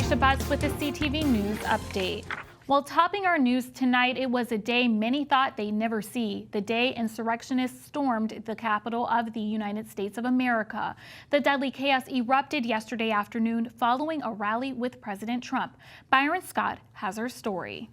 Shabazz with the CTV News Update. Well, topping our news tonight, it was a day many thought they'd never see, the day insurrectionists stormed the capital of the United States of America. The deadly chaos erupted yesterday afternoon following a rally with President Trump. Byron Scott has our story.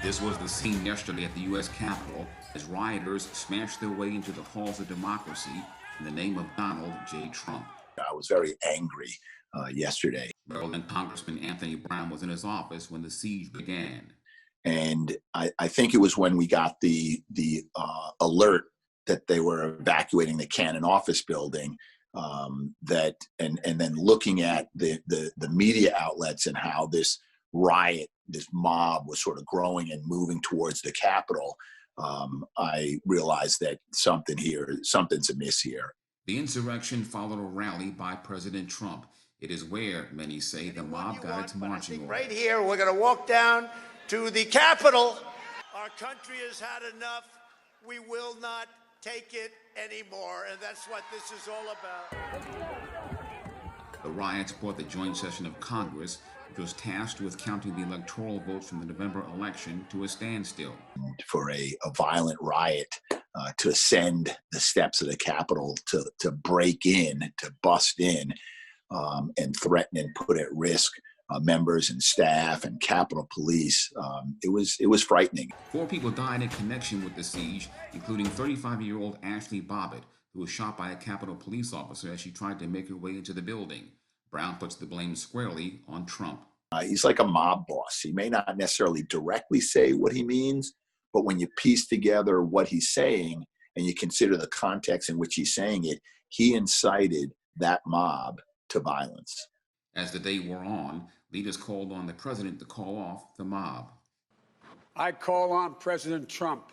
This was the scene yesterday at the U.S. Capitol as rioters smashed their way into the halls of democracy in the name of Donald J. Trump. I was very angry yesterday. Maryland Congressman Anthony Brown was in his office when the siege began. And I think it was when we got the alert that they were evacuating the Cannon office building, and then looking at the media outlets and how this riot, this mob was sort of growing and moving towards the Capitol, I realized that something's amiss here. The insurrection followed a rally by President Trump. It is where, many say, the mob got its marching orders. Right here, we're going to walk down to the Capitol. Our country has had enough. We will not take it anymore, and that's what this is all about. The riots brought the joint session of Congress, which was tasked with counting the electoral votes from the November election, to a standstill. For a violent riot to ascend the steps of the Capitol, to break in, to bust in, and threaten and put at risk members and staff and Capitol Police, it was frightening. 4 people died in connection with the siege, including 35-year-old Ashley Bobbitt, who was shot by a Capitol Police officer as she tried to make her way into the building. Brown puts the blame squarely on Trump. He's like a mob boss. He may not necessarily directly say what he means, but when you piece together what he's saying and you consider the context in which he's saying it, he incited that mob to violence. As the day wore on, leaders called on the president to call off the mob. I call on President Trump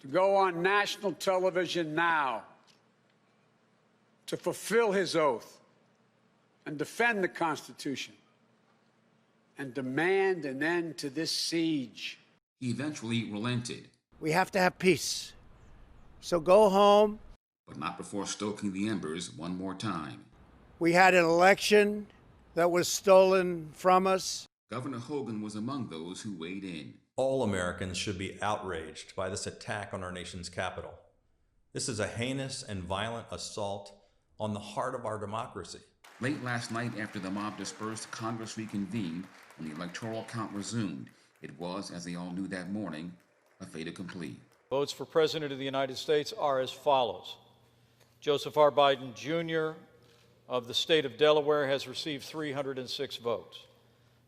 to go on national television now to fulfill his oath and defend the Constitution and demand an end to this siege. He eventually relented. We have to have peace. So go home. But not before stoking the embers one more time. We had an election that was stolen from us. Governor Hogan was among those who weighed in. All Americans should be outraged by this attack on our nation's capital. This is a heinous and violent assault on the heart of our democracy. Late last night, after the mob dispersed, Congress reconvened when the electoral count resumed. It was, as they all knew that morning, a fait accompli. Votes for President of the United States are as follows. Joseph R. Biden, Jr. of the state of Delaware has received 306 votes.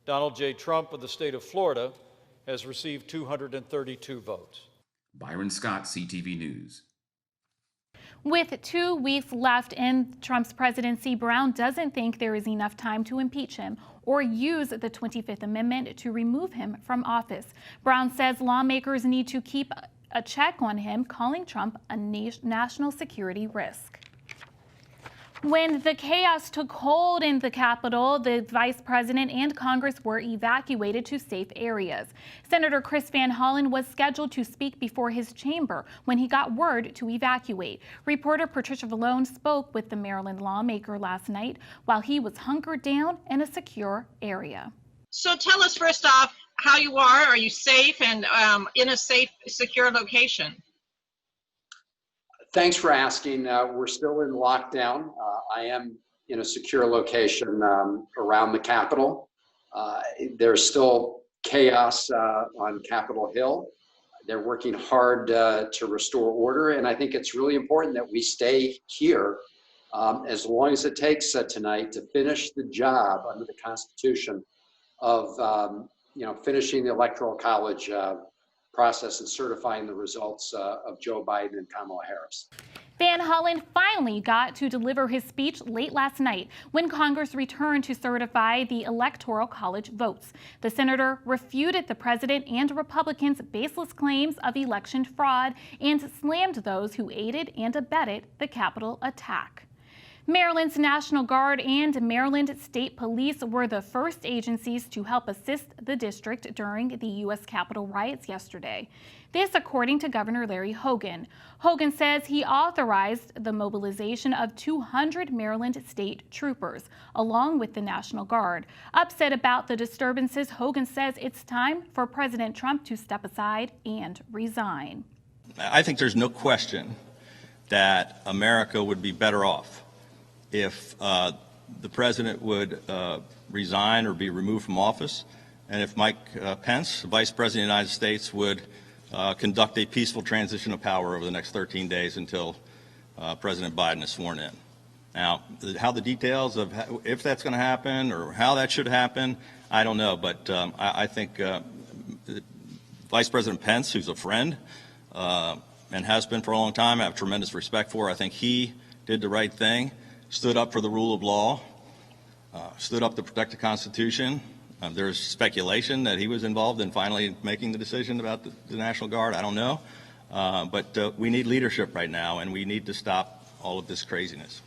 Donald J. Trump of the state of Florida has received 232 votes. Byron Scott, CTV News. With 2 weeks left in Trump's presidency, Brown doesn't think there is enough time to impeach him or use the 25th Amendment to remove him from office. Brown says lawmakers need to keep a check on him, calling Trump a national security risk. When the chaos took hold in the Capitol, the vice president and Congress were evacuated to safe areas. Senator Chris Van Hollen was scheduled to speak before his chamber when he got word to evacuate. Reporter Patricia Vallone spoke with the Maryland lawmaker last night while he was hunkered down in a secure area. So tell us first off how you are. Are you safe and in a safe, secure location? Thanks for asking. We're still in lockdown. I am in a secure location around the Capitol. There's still chaos on Capitol Hill. They're working hard to restore order, and I think it's really important that we stay here as long as it takes tonight to finish the job under the Constitution of finishing the Electoral College process and certifying the results of Joe Biden and Kamala Harris. Van Hollen finally got to deliver his speech late last night when Congress returned to certify the Electoral College votes. The senator refuted the president and Republicans' baseless claims of election fraud and slammed those who aided and abetted the Capitol attack. Maryland's National Guard and Maryland State Police were the first agencies to help assist the district during the U.S. Capitol riots yesterday. This according to Governor Larry Hogan. Hogan says he authorized the mobilization of 200 Maryland state troopers, along with the National Guard. Upset about the disturbances, Hogan says it's time for President Trump to step aside and resign. I think there's no question that America would be better off if the president would resign or be removed from office, and if Mike Pence, the Vice President of the United States, would conduct a peaceful transition of power over the next 13 days until President Biden is sworn in. Now, how the details of if that's going to happen or how that should happen, I don't know, but I think Vice President Pence, who's a friend and has been for a long time, I have tremendous respect for. I think he did the right thing. Stood up for the rule of law, stood up to protect the Constitution. There's speculation that he was involved in finally making the decision about the National Guard. I don't know. But we need leadership right now, and we need to stop all of this craziness.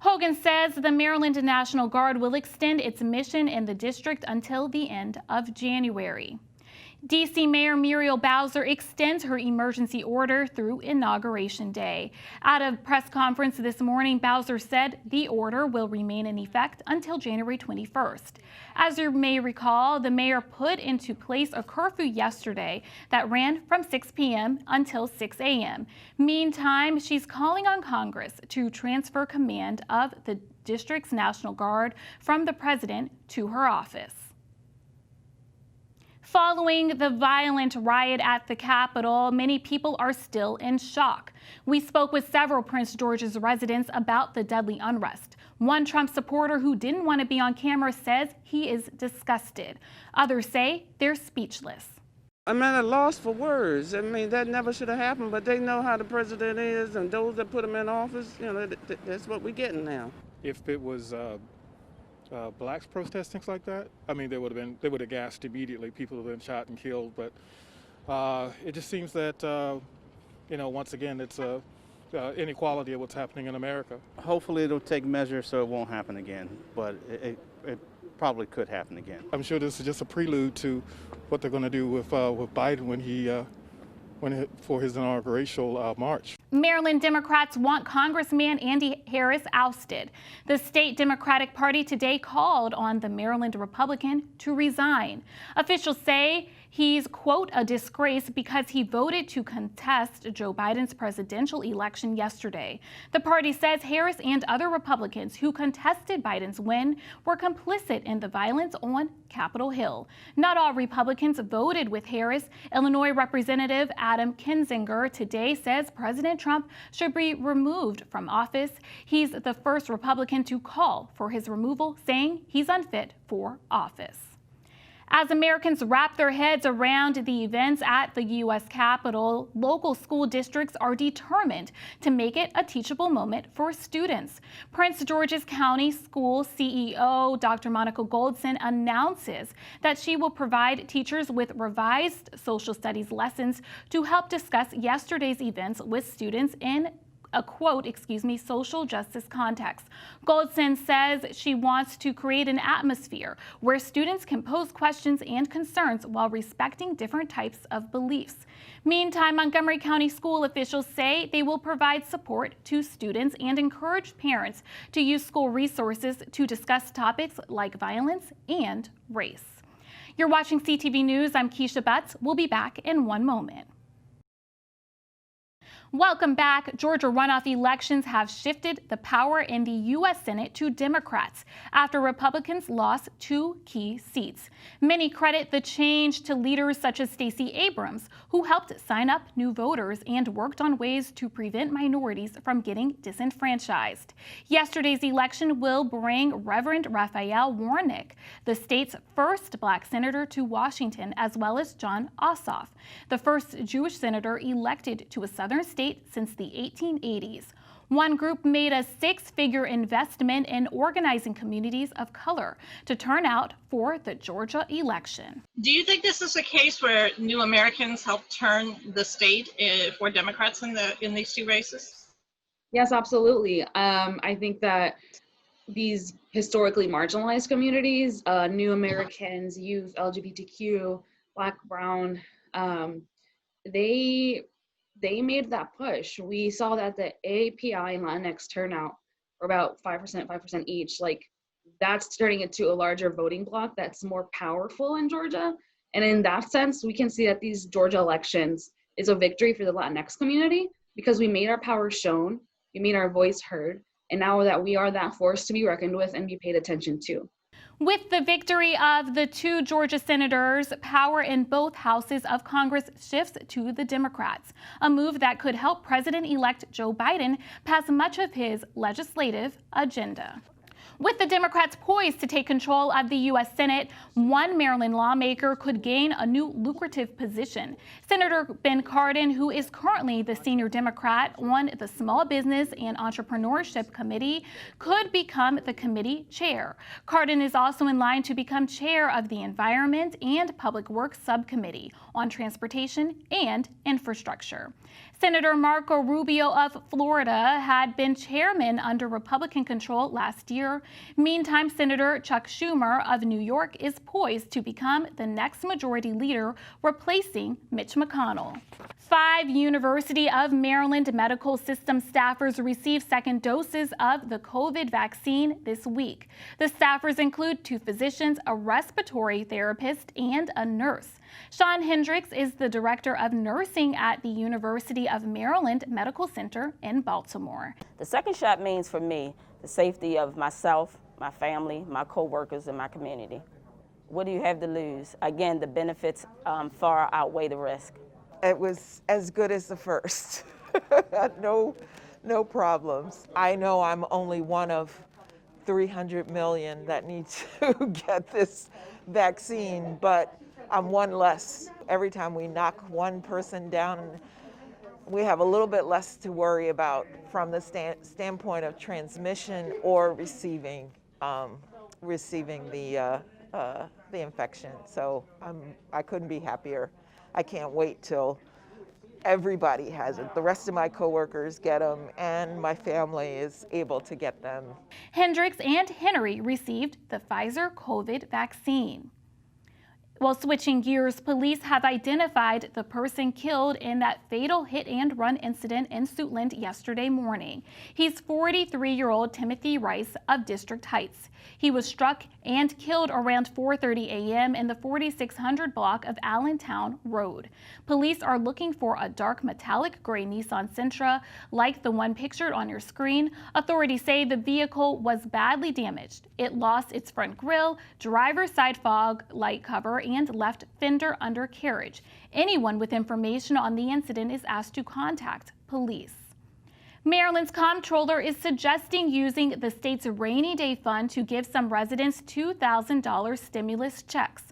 Hogan says the Maryland National Guard will extend its mission in the district until the end of January. D.C. Mayor Muriel Bowser extends her emergency order through Inauguration Day. At a press conference this morning, Bowser said the order will remain in effect until January 21st. As you may recall, the mayor put into place a curfew yesterday that ran from 6 p.m. until 6 a.m. Meantime, she's calling on Congress to transfer command of the district's National Guard from the president to her office. Following the violent riot at the Capitol, many people are still in shock. We spoke with several Prince George's residents about the deadly unrest. One Trump supporter who didn't want to be on camera says he is disgusted. Others say they're speechless. I'm at a loss for words. I mean, that never should have happened, but they know how the president is, and those that put him in office, you know, that's what we're getting now. If it was blacks protesting things like that, I mean, they would have gassed immediately. People have been shot and killed, but it just seems that, you know, once again, it's inequality of what's happening in America. Hopefully it'll take measures so it won't happen again, but it probably could happen again. I'm sure this is just a prelude to what they're going to do with Biden when for his inauguration march. Maryland Democrats want Congressman Andy Harris ousted. The state Democratic Party today called on the Maryland Republican to resign. Officials say he's, quote, a disgrace because he voted to contest Joe Biden's presidential election yesterday. The party says Harris and other Republicans who contested Biden's win were complicit in the violence on Capitol Hill. Not all Republicans voted with Harris. Illinois Representative Adam Kinzinger today says President Trump should be removed from office. He's the first Republican to call for his removal, saying he's unfit for office. As Americans wrap their heads around the events at the U.S. Capitol, local school districts are determined to make it a teachable moment for students. Prince George's County School CEO Dr. Monica Goldson announces that she will provide teachers with revised social studies lessons to help discuss yesterday's events with students in a quote, social justice context. Goldson says she wants to create an atmosphere where students can pose questions and concerns while respecting different types of beliefs. Meantime, Montgomery County school officials say they will provide support to students and encourage parents to use school resources to discuss topics like violence and race. You're watching CTV News. I'm Keisha Butts. We'll be back in one moment. Welcome back. Georgia runoff elections have shifted the power in the U.S. Senate to Democrats after Republicans lost 2 key seats. Many credit the change to leaders such as Stacey Abrams, who helped sign up new voters and worked on ways to prevent minorities from getting disenfranchised. Yesterday's election will bring Reverend Raphael Warnock, the state's first black senator, to Washington, as well as Jon Ossoff, the first Jewish senator elected to a southern state since the 1880s. One group made a 6-figure investment in organizing communities of color to turn out for the Georgia election. Do you think this is a case where new Americans helped turn the state for Democrats in these 2 races? Yes, absolutely. I think that these historically marginalized communities, New Americans, youth, LGBTQ, Black, Brown, they made that push. We saw that the API and Latinx turnout were about 5% each. Like, that's turning into a larger voting bloc that's more powerful in Georgia. And in that sense, we can see that these Georgia elections is a victory for the Latinx community because we made our power shown, we made our voice heard, and now that we are that force to be reckoned with and be paid attention to. With the victory of the two Georgia senators, power in both houses of Congress shifts to the Democrats, a move that could help President-elect Joe Biden pass much of his legislative agenda. With the Democrats poised to take control of the U.S. Senate, one Maryland lawmaker could gain a new lucrative position. Senator Ben Cardin, who is currently the senior Democrat on the Small Business and Entrepreneurship Committee, could become the committee chair. Cardin is also in line to become chair of the Environment and Public Works Subcommittee on Transportation and Infrastructure. Senator Marco Rubio of Florida had been chairman under Republican control last year. Meantime, Senator Chuck Schumer of New York is poised to become the next majority leader, replacing Mitch McConnell. 5 University of Maryland medical system staffers received second doses of the COVID vaccine this week. The staffers include 2 physicians, a respiratory therapist, and a nurse. Sean Hendricks is the director of nursing at the University of Maryland Medical Center in Baltimore. The second shot means for me the safety of myself, my family, my co-workers, and my community. What do you have to lose? Again, the benefits far outweigh the risk. It was as good as the first. No problems. I know I'm only one of 300 million that need to get this vaccine, but I'm one less. Every time we knock one person down, we have a little bit less to worry about from the standpoint of transmission or receiving the infection. So I couldn't be happier. I can't wait till everybody has it. The rest of my coworkers get them, and my family is able to get them. Hendricks and Henry received the Pfizer COVID vaccine. Well, switching gears, police have identified the person killed in that fatal hit-and-run incident in Suitland yesterday morning. He's 43-year-old Timothy Rice of District Heights. He was struck and killed around 4:30 a.m. in the 4600 block of Allentown Road. Police are looking for a dark metallic gray Nissan Sentra like the one pictured on your screen. Authorities say the vehicle was badly damaged. It lost its front grille, driver's side fog light cover, and left fender undercarriage. Anyone with information on the incident is asked to contact police. Maryland's comptroller is suggesting using the state's rainy day fund to give some residents $2,000 stimulus checks.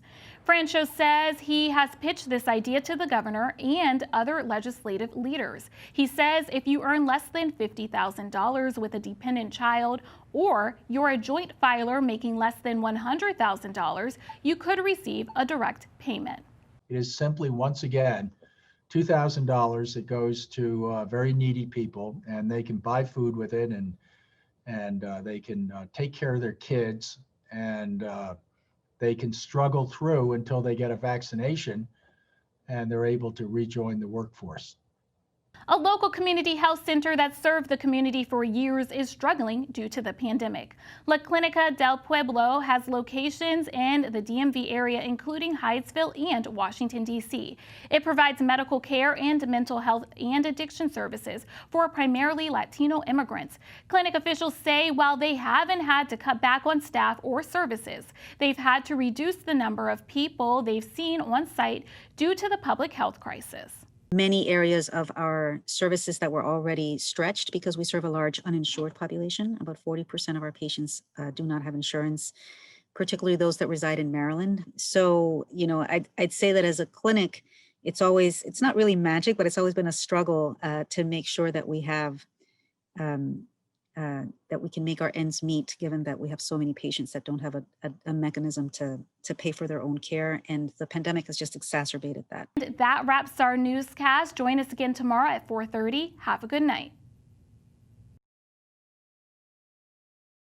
Francho says he has pitched this idea to the governor and other legislative leaders. He says if you earn less than $50,000 with a dependent child, or you're a joint filer making less than $100,000, you could receive a direct payment. It is simply, once again, $2,000 that goes to very needy people, and they can buy food with it, and they can take care of their kids, and they can struggle through until they get a vaccination and they're able to rejoin the workforce. A local community health center that served the community for years is struggling due to the pandemic. La Clínica del Pueblo has locations in the DMV area, including Hyattsville and Washington, D.C. It provides medical care and mental health and addiction services for primarily Latino immigrants. Clinic officials say while they haven't had to cut back on staff or services, they've had to reduce the number of people they've seen on site due to the public health crisis. Many areas of our services that were already stretched because we serve a large uninsured population. About 40% of our patients do not have insurance, particularly those that reside in Maryland. So, I'd say that as a clinic, it's not really magic, but it's always been a struggle to make sure that we have, that we can make our ends meet, given that we have so many patients that don't have a mechanism to pay for their own care, and the pandemic has just exacerbated that. That wraps our newscast. Join us again tomorrow at 4:30. Have a good night.